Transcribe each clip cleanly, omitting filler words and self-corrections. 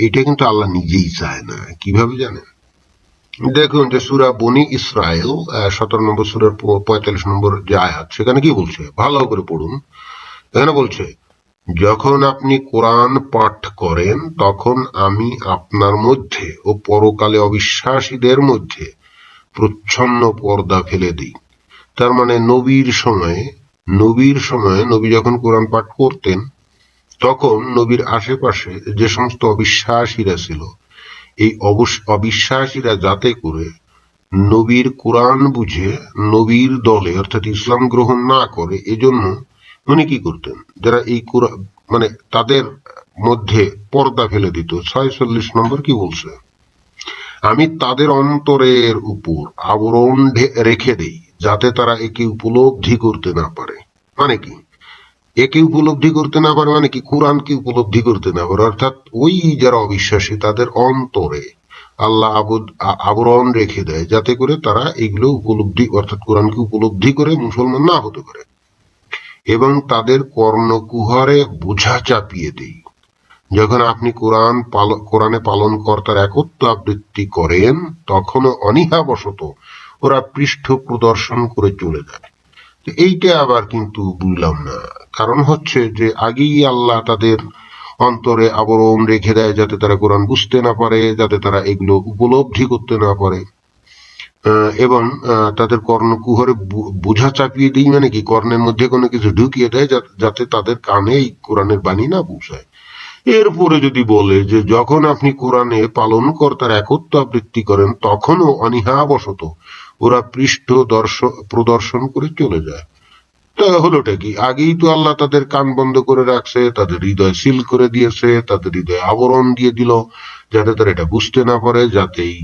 এটা কিন্তু আল্লাহ নিজেই চায় না। কিভাবে জানেন? দেখুন যে সূরা বনী ইসরাইল 17 নম্বর সূরার 45 নম্বর যে আয়াত, সেখানে কি বলছে ভালো করে পড়ুন। এখানে বলছে, যখন আপনি কোরআন পাঠ করেন তখন আমি আপনার মধ্যে ও পরকালে অবিশ্বাসীদের মধ্যে প্রচ্ছন্ন পর্দা ফেলে দিই। তার মানে নবীর সময়ে নবী যখন কোরআন পাঠ করতেন তখন নবীর আশেপাশে যে সমস্ত অবিশ্বাসীরা ছিল, এই অবিশ্বাসীরা যাতে করে নবীর কোরআন বুঝে নবীর দলে অর্থাৎ ইসলাম গ্রহণ না করে, এজন্য উনি কি করতেন, যারা এই কোরআন মানে তাদের মধ্যে পর্দা ফেলে দিত। 46 নম্বর কি বলছে, আমি তাদের অন্তরের উপর আবরণ রেখে দেই যাতে তারা একে উপলব্ধি করতে না পারে। মানে কি একে উপলব্ধি করতে না পারে, মানে কি কোরআনকে উপলব্ধি করতে না পারে, অর্থাৎ ওই যারা অবিশ্বাসী তাদের অন্তরে আল্লাহ আবরণ রেখে দেয় যাতে করে তারা এগুলো উপলব্ধি অর্থাৎ কোরআনকে উপলব্ধি করে মুসলমান না হতে পারে, এবং তাদের কর্ণকুহরে বোঝা চাপিয়ে দেই। যখন আপনি কোরআনে পালন কর্তার একত্ব আবৃত্তি করেন তখনও অনীহাবশত ওরা পৃষ্ঠ প্রদর্শন করে চলে যায়। তো এইটা আবার কিন্তু বুঝলাম না। কারণ হচ্ছে যে আগেই আল্লাহ তাদের অন্তরে আবরণ রেখে দেয় যাতে তারা কোরআন বুঝতে না পারে, যাতে তারা এগুলো উপলব্ধি করতে না পারে, এবং তাদের কর্ণকুহরে বোঝা চাপিয়ে দিই। মানে কি কর্ণের মধ্যে কোনো কিছু ঢুকিয়ে দেয় যাতে তাদের কানে এই কোরআনের বাণী না পৌঁছায়। এরপরে যদি বলে যে যখন আপনি কোরআনে পালন কর্তার একত্ব আবৃত্তি করেন তখনও অনীহাবশত ওরা পৃষ্ঠ প্রদর্শন করে চলে যায়। তা হলোটা কি, আগেই তো আল্লাহ তাদের কান বন্ধ করে রাখছে, তাদের হৃদয় সিল করে দিয়েছে, তাদের হৃদয় আবরণ দিয়ে দিল যাতে তারা এটা বুঝতে না পারে, যাতে এই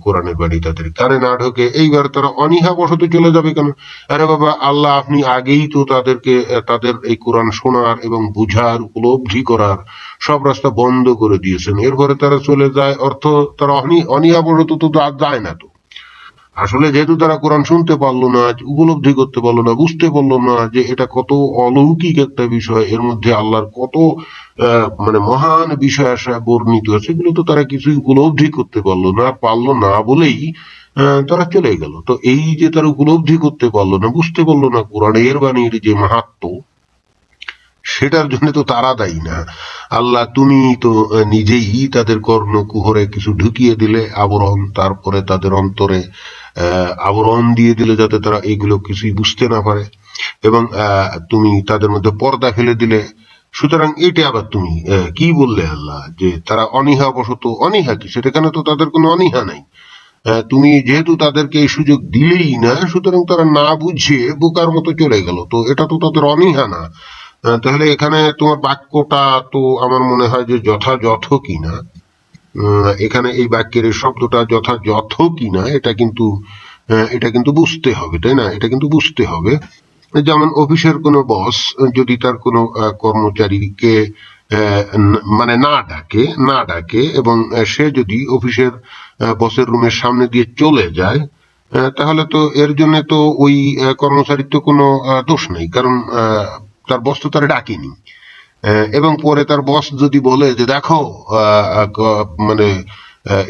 কোরআনের বাণী তাদের কানে না ঢোকে। এইবার তারা অনীহাবশত চলে যাবে কেন? আরে বাবা, আল্লাহ আপনি আগেই তো তাদেরকে তাদের এই কোরআন শোনার এবং বুঝার উপলব্ধি করার সব রাস্তা বন্ধ করে দিয়েছেন। এরপরে তারা চলে যায়, অর্থ তারা অনীহাবশত তো যায় না। তো আসলে যেহেতু তারা কোরআন শুনতে পারলো না, উপলব্ধি করতে পারলো না, বুঝতে পারলো না যে এটা কত অলৌকিক একটা বিষয়, এর মধ্যে আল্লাহর কত মানে মহান বিষয় আশা বর্ণিত আছে, সেগুলো তো তারা কিছুই উপলব্ধি করতে পারলো না বলেই তারা চলে গেল। তো এই যে তারা উপলব্ধি করতে পারলো না, বুঝতে পারলো না কোরআনের বাণীর যে মাহাত্ম্য, সেটার জন্য তো তারা দায়ী না। আল্লাহ তুমি তো নিজেই তাদের কর্ণকুহরে কিছু ঢুকিয়ে দিলে আবরণ, তারপরে তাদের অন্তরে আবরণ দিয়ে দিলে যাতে তারা এইগুলো কিছুই বুঝতে না পারে, এবং তুমি তাদের মধ্যে পর্দা ফেলে দিলে। সুতরাং এটা আবার তুমি কি বললে আল্লাহ, যে তারা অনীহাবশত, অনীহা কি, সেটাখানে তো তাদের কোনো অনীহা নাই। তুমি যেহেতু তাদেরকে এই সুযোগ দিলেই না, সুতরাং তারা না বুঝে বোকার মতো চলে গেল। তো এটা তো তাদের অনীহা না। তাহলে এখানে তোমার বাক্যটা তো আমার মনে হয় যে যথাযথ কিনা, এখানে এই বাক্যের এই শব্দটা যথাযথ কিনা এটা কিন্তু বুঝতে হবে, তাই না? এটা কিন্তু বুঝতে হবে। যেমন অফিসের কোনো বস যদি তার কোনো কর্মচারীকে মানে না ডাকে এবং সে যদি অফিসের বসের রুমের সামনে দিয়ে চলে যায়, তাহলে তো এর জন্য তো ওই কর্মচারীর তো কোনো দোষ নেই, কারণ তার বস তো তারা ডাকেনি। এবং পরে তার বস যদি বলে যে দেখো মানে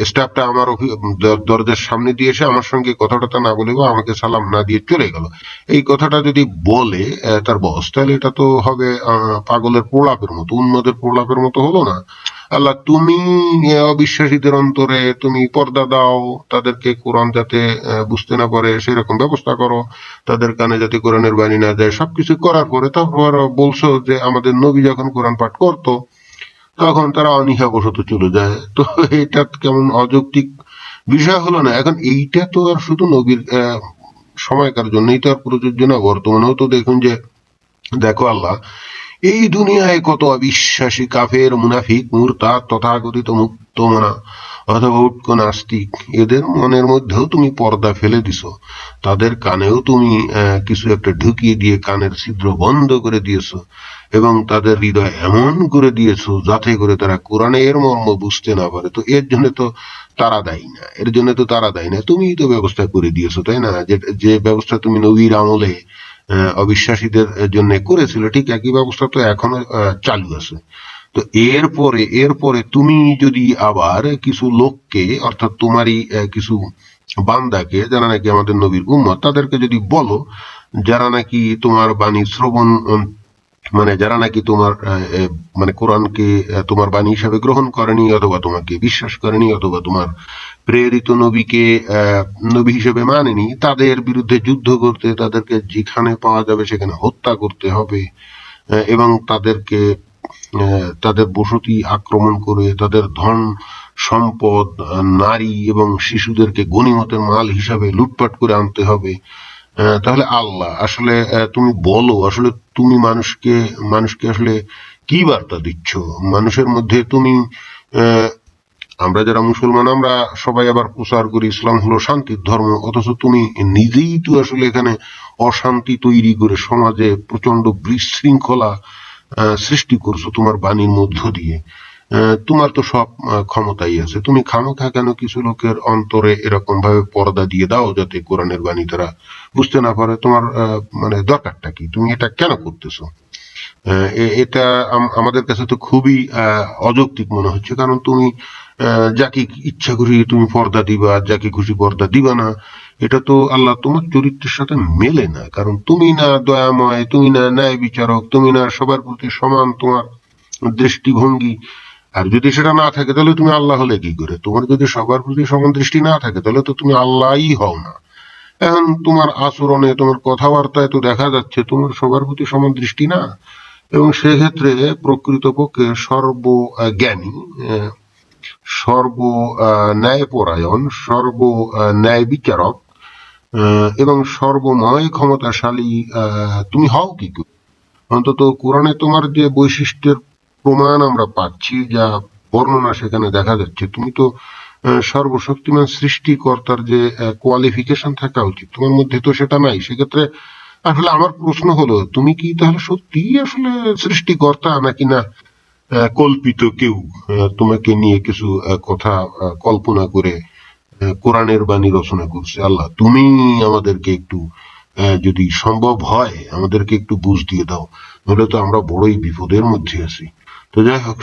স্টাফটা আমার দরজার সামনে দিয়ে এসে আমার সঙ্গে কথাটা না বলে আমাকে সালাম না দিয়ে চলে গেল, এই কথাটা যদি বলে তার বস, তাহলে এটা তো হবে পাগলের প্রলাপের মতো, উন্মাদের প্রলাপের মতো, হলো না? আল্লাহ তুমি অবিশ্বাসীদের অন্তরে তুমি পর্দা দাও, তাদেরকে কোরআন যাতে বুঝতে না পারে সেরকম ব্যবস্থা করো, তাদের কানে যাতে কোরআনের বাণী না যায়, সবকিছু করার পরে তারপর বলছো যে আমাদের নবী যখন কোরআন পাঠ করতো তখন তারা অনীহাবশত চলে যায়। তো এটা কেমন অযৌক্তিক বিষয় হলো না? এখন এইটা তো আর শুধু নবীর সময়কার জন্যই তো আর প্রযোজ্য না, বর্তমানেও তো দেখুন যে দেখো আল্লাহ এই দুনিয়ায় কত অবিশ্বাসী কাফের, মুনাফিক, মুরতাদ, তথাকথিত মুক্তমনা অথবা উটকো নাস্তিক, এদের মনের মধ্যেও তুমি পর্দা ফেলে দিছো, তাদের কানেও তুমি কিছু একটা ঢুকিয়ে দিয়ে কানের ছিদ্র বন্ধ করে দিয়েছো, এবং তাদের হৃদয় এমন করে দিয়েছো যাতে করে তারা কোরআনের মর্ম বুঝতে না পারে। তো এর জন্য তো তারা দায়ী না, তুমিই তো ব্যবস্থা করে দিয়েছো, তাই না? যে ব্যবস্থা তুমি নবীর আমলে অবিশ্বাসীদের জন্য করেছিল, ঠিক একই ব্যবস্থা তো এখনো চালু আছে। তো এরপরে তুমি যদি আবার কিছু লোককে, অর্থাৎ তোমারই কিছু বান্দাকে, যারা নাকি আমাদের নবীর উম্মত, তাদেরকে যদি বলো, যারা নাকি তোমার বাণী শ্রবণ, মানে যারা নাকি তোমার মানে কোরআনকে তোমার বাণী হিসাবে গ্রহণ করেনি, অথবা তোমাকে বিশ্বাস করেনি, অথবা তোমার প্রেরিত নবীকে নবী হিসেবে মানেনি, তাদের বিরুদ্ধে যুদ্ধ করতে, তাদেরকে যেখানে পাওয়া যাবে সেখানে হত্যা করতে হবে, এবং তাদেরকে তাদের বসতি আক্রমণ করে তাদের ধন সম্পদ, নারী এবং শিশুদেরকে গনিমতের মাল হিসাবে লুটপাট করে আনতে হবে। তাহলে আল্লাহ আসলে তুমি বলো, আসলে তুমি মানুষকে আসলে কি বার্তা দিচ্ছ? মানুষের মধ্যে তুমি আমরা যারা মুসলমান, আমরা সবাই আবার প্রচার করি ইসলাম হলো শান্তির ধর্ম, অথচ তুমি নিজেই তো আসলে এখানে অশান্তি তৈরি করে সমাজে প্রচন্ড বিশৃঙ্খলা সৃষ্টি করছো তোমার বাণীর মধ্য দিয়ে। তোমার তো সব ক্ষমতাই আছে, তুমি খামোখা কেন কিছু লোকের অন্তরে এরকম ভাবে পর্দা দিয়ে দাও যাতে কোরআনের বাণী তারা বুঝতে না পারে? তোমার মানে দরকারটা কি? তুমি এটা কেন করতেছো? এটা আমাদের কাছে তো খুবই অযৌক্তিক মনে হচ্ছে, কারণ তুমি যাকে ইচ্ছা করি তুমি পর্দা দিবা, যাকে খুশি পর্দা দিবা না, এটা তো আল্লাহ তোমার চরিত্রের সাথে মেলে না। কারণ তুমি না দয়াময়, তুমি না ন্যায় বিচারক, তুমি না সবার প্রতি সমান তোমার দৃষ্টিভঙ্গি। আর যদি সেটা না থাকে তাহলে তুমি আল্লাহ হলে কি করে? তোমার যদি সবার প্রতি সমান দৃষ্টি না থাকে তাহলে তো তুমি আল্লাহই হও না। এখন তোমার আচরণে, তোমার কথাবার্তায় তো দেখা যাচ্ছে তোমার সবার প্রতি সমান দৃষ্টি না। এবং সেক্ষেত্রে প্রকৃতপক্ষে সর্বজ্ঞানী, সর্ব ন্যায়পরায়ণ, সর্ব ন্যায় বিচারক এবং সর্বময় ক্ষমতাশালী তুমি হও কি করে? অন্তত কোরআনে তোমার যে বৈশিষ্ট্যের প্রমাণ আমরা পাচ্ছি, যা বর্ণনা সেখানে দেখা যাচ্ছে, তুমি তো সর্বশক্তিমান সৃষ্টিকর্তার যে কোয়ালিফিকেশন থাকা উচিত তোমার মধ্যে তো সেটা নাই। সেক্ষেত্রে আসলে আমার প্রশ্ন হলো, তুমি কি তাহলে সত্যি আসলে সৃষ্টিকর্তা, নাকি না কল্পিত কেউ তোমাকে নিয়ে কিছু কথা কল্পনা করে কোরআনের বাণী রচনা করছে? আল্লাহ, তুমি আমাদেরকে একটু যদি সম্ভব হয় আমাদেরকে একটু বুঝ দিয়ে দাও, নইলে তো আমরা বড়ই বিপদের মধ্যে আছি। তো যাই হোক,